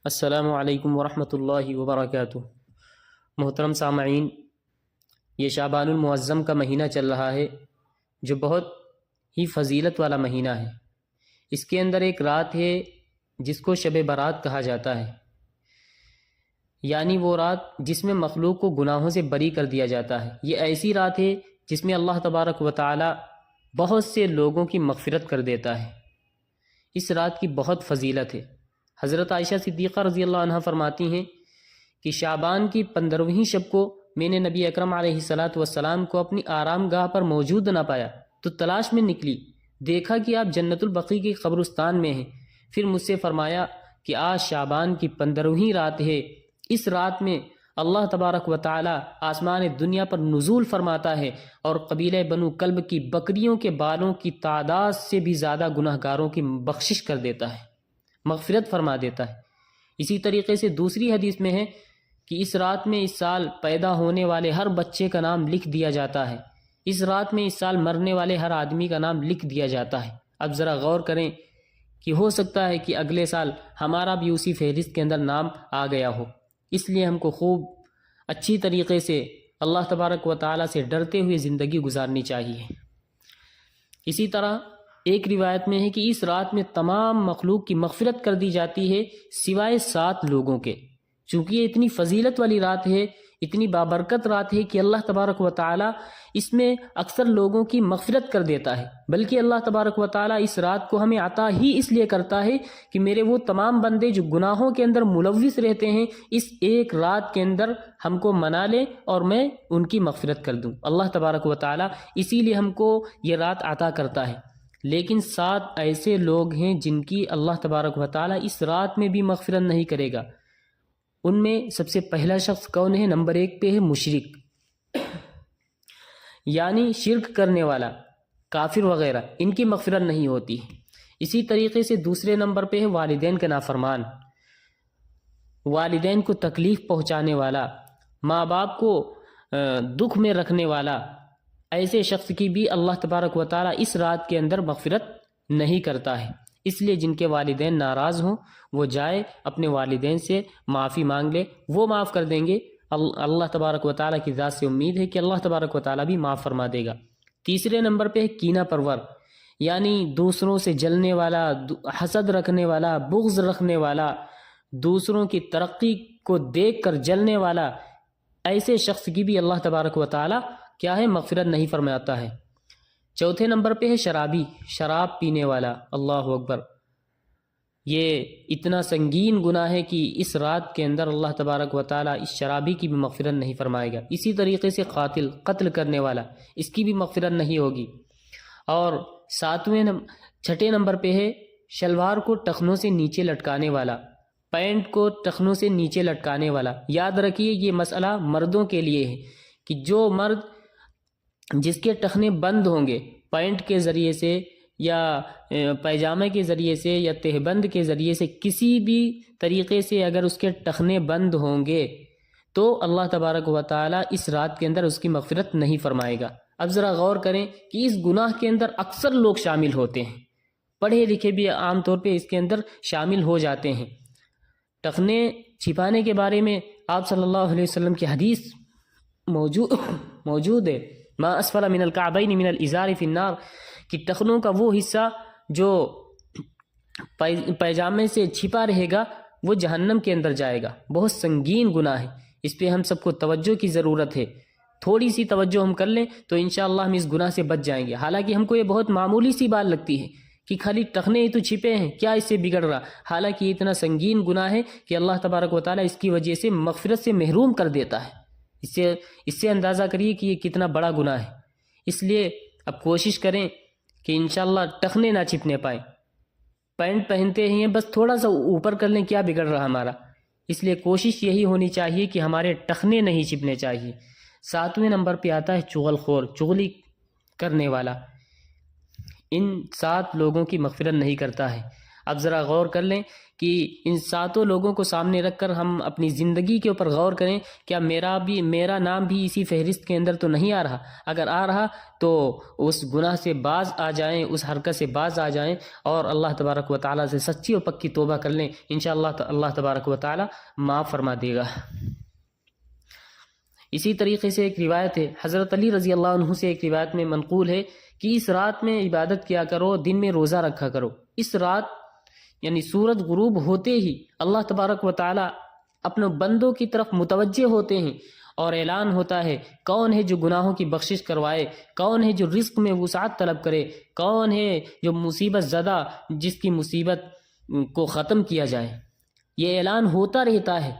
السلام علیکم ورحمۃ اللہ وبرکاتہ۔ محترم سامعین، یہ شعبان المعظم کا مہینہ چل رہا ہے جو بہت ہی فضیلت والا مہینہ ہے۔ اس کے اندر ایک رات ہے جس کو شب برات کہا جاتا ہے، یعنی وہ رات جس میں مخلوق کو گناہوں سے بری کر دیا جاتا ہے۔ یہ ایسی رات ہے جس میں اللہ تبارک و تعالی بہت سے لوگوں کی مغفرت کر دیتا ہے۔ اس رات کی بہت فضیلت ہے۔ حضرت عائشہ صدیقہ رضی اللہ عنہ فرماتی ہیں کہ شعبان کی 15ویں شب کو میں نے نبی اکرم علیہ السلام کو اپنی آرام گاہ پر موجود نہ پایا تو تلاش میں نکلی، دیکھا کہ آپ جنت البقیع کے قبرستان میں ہیں۔ پھر مجھ سے فرمایا کہ آج شعبان کی 15ویں رات ہے، اس رات میں اللہ تبارک و تعالی آسمان دنیا پر نزول فرماتا ہے اور قبیلہ بنو کلب کی بکریوں کے بالوں کی تعداد سے بھی زیادہ گناہ گاروں کی بخشش کر دیتا ہے، مغفرت فرما دیتا ہے۔ اسی طریقے سے دوسری حدیث میں ہے کہ اس رات میں اس سال پیدا ہونے والے ہر بچے کا نام لکھ دیا جاتا ہے، اس رات میں اس سال مرنے والے ہر آدمی کا نام لکھ دیا جاتا ہے۔ اب ذرا غور کریں کہ ہو سکتا ہے کہ اگلے سال ہمارا بھی اسی فہرست کے اندر نام آ گیا ہو۔ اس لیے ہم کو خوب اچھی طریقے سے اللہ تبارک و تعالیٰ سے ڈرتے ہوئے زندگی گزارنی چاہیے۔ اسی طرح ایک روایت میں ہے کہ اس رات میں تمام مخلوق کی مغفرت کر دی جاتی ہے سوائے 7 لوگوں کے۔ چونکہ یہ اتنی فضیلت والی رات ہے، اتنی بابرکت رات ہے کہ اللہ تبارک و تعالیٰ اس میں اکثر لوگوں کی مغفرت کر دیتا ہے، بلکہ اللہ تبارک و تعالیٰ اس رات کو ہمیں عطا ہی اس لیے کرتا ہے کہ میرے وہ تمام بندے جو گناہوں کے اندر ملوث رہتے ہیں اس ایک رات کے اندر ہم کو منا لیں اور میں ان کی مغفرت کر دوں۔ اللہ تبارک و تعالیٰ اسی لیے ہم کو یہ رات عطا کرتا ہے۔ لیکن 7 ایسے لوگ ہیں جن کی اللہ تبارک و تعالیٰ اس رات میں بھی مغفرت نہیں کرے گا۔ ان میں سب سے پہلا شخص کون ہے؟ نمبر 1 پہ ہے مشرک، یعنی شرک کرنے والا، کافر وغیرہ، ان کی مغفرت نہیں ہوتی۔ اسی طریقے سے دوسرے نمبر پہ ہے والدین کا نافرمان، والدین کو تکلیف پہنچانے والا، ماں باپ کو دکھ میں رکھنے والا، ایسے شخص کی بھی اللہ تبارک و تعالیٰ اس رات کے اندر مغفرت نہیں کرتا ہے۔ اس لیے جن کے والدین ناراض ہوں وہ جائے اپنے والدین سے معافی مانگ لے، وہ معاف کر دیں گے۔ اللہ تبارک و تعالیٰ کی ذات سے امید ہے کہ اللہ تبارک و تعالیٰ بھی معاف فرما دے گا۔ تیسرے نمبر پہ ہے کینہ پرور، یعنی دوسروں سے جلنے والا، حسد رکھنے والا، بغض رکھنے والا، دوسروں کی ترقی کو دیکھ کر جلنے والا، ایسے شخص کی بھی اللہ تبارک و تعالیٰ کیا ہے؟ مغفرت نہیں فرماتا ہے۔ چوتھے نمبر پہ ہے شرابی، شراب پینے والا۔ اللہ اکبر، یہ اتنا سنگین گناہ ہے کہ اس رات کے اندر اللہ تبارک و تعالیٰ اس شرابی کی بھی مغفرت نہیں فرمائے گا۔ اسی طریقے سے قاتل، قتل کرنے والا، اس کی بھی مغفرت نہیں ہوگی۔ اور چھٹے نمبر پہ ہے شلوار کو ٹخنوں سے نیچے لٹکانے والا، پینٹ کو ٹخنوں سے نیچے لٹکانے والا۔ یاد رکھیے یہ مسئلہ مردوں کے لیے ہے کہ جو مرد جس کے ٹخنے بند ہوں گے پینٹ کے ذریعے سے یا پیجامے کے ذریعے سے یا تہبند کے ذریعے سے، کسی بھی طریقے سے اگر اس کے ٹخنے بند ہوں گے تو اللہ تبارک و تعالیٰ اس رات کے اندر اس کی مغفرت نہیں فرمائے گا۔ اب ذرا غور کریں کہ اس گناہ کے اندر اکثر لوگ شامل ہوتے ہیں، پڑھے لکھے بھی عام طور پہ اس کے اندر شامل ہو جاتے ہیں۔ ٹخنے چھپانے کے بارے میں آپ صلی اللہ علیہ وسلم کی حدیث موجود ہے، ما اسفل من الکعبین من الازار فی النار، کہ ٹخنوں کا وہ حصہ جو پیجامے سے چھپا رہے گا وہ جہنم کے اندر جائے گا۔ بہت سنگین گناہ ہے، اس پہ ہم سب کو توجہ کی ضرورت ہے۔ تھوڑی سی توجہ ہم کر لیں تو انشاءاللہ ہم اس گناہ سے بچ جائیں گے۔ حالانکہ ہم کو یہ بہت معمولی سی بات لگتی ہے کہ خالی ٹخنے ہی تو چھپے ہیں، کیا اس سے بگڑ رہا؟ حالانکہ یہ اتنا سنگین گناہ ہے کہ اللہ تبارک و تعالیٰ اس کی وجہ سے مغفرت سے محروم کر دیتا ہے۔ اس سے اندازہ کریے کہ یہ کتنا بڑا گناہ ہے۔ اس لیے اب کوشش کریں کہ انشاءاللہ ٹخنے نہ چھپنے پائیں۔ پینٹ پہنتے ہیں بس تھوڑا سا اوپر کر لیں، کیا بگڑ رہا ہمارا؟ اس لیے کوشش یہی ہونی چاہیے کہ ہمارے ٹخنے نہیں چھپنے چاہیے۔ 7ویں نمبر پہ آتا ہے چغل خور، چغلی کرنے والا۔ ان 7 لوگوں کی مغفرت نہیں کرتا ہے۔ اب ذرا غور کر لیں کہ ان ساتوں لوگوں کو سامنے رکھ کر ہم اپنی زندگی کے اوپر غور کریں، کیا میرا نام بھی اسی فہرست کے اندر تو نہیں آ رہا؟ اگر آ رہا تو اس گناہ سے باز آ جائیں، اس حرکت سے باز آ جائیں اور اللہ تبارک و تعالیٰ سے سچی و پکی توبہ کر لیں، انشاءاللہ اللہ تبارک و تعالیٰ معاف فرما دے گا۔ اسی طریقے سے ایک روایت ہے، حضرت علی رضی اللہ عنہ سے ایک روایت میں منقول ہے کہ اس رات میں عبادت کیا کرو، دن میں روزہ رکھا کرو۔ اس رات یعنی سورج غروب ہوتے ہی اللہ تبارک و تعالیٰ اپنے بندوں کی طرف متوجہ ہوتے ہیں اور اعلان ہوتا ہے کون ہے جو گناہوں کی بخشش کروائے، کون ہے جو رزق میں وسعت طلب کرے، کون ہے جو مصیبت زدہ جس کی مصیبت کو ختم کیا جائے۔ یہ اعلان ہوتا رہتا ہے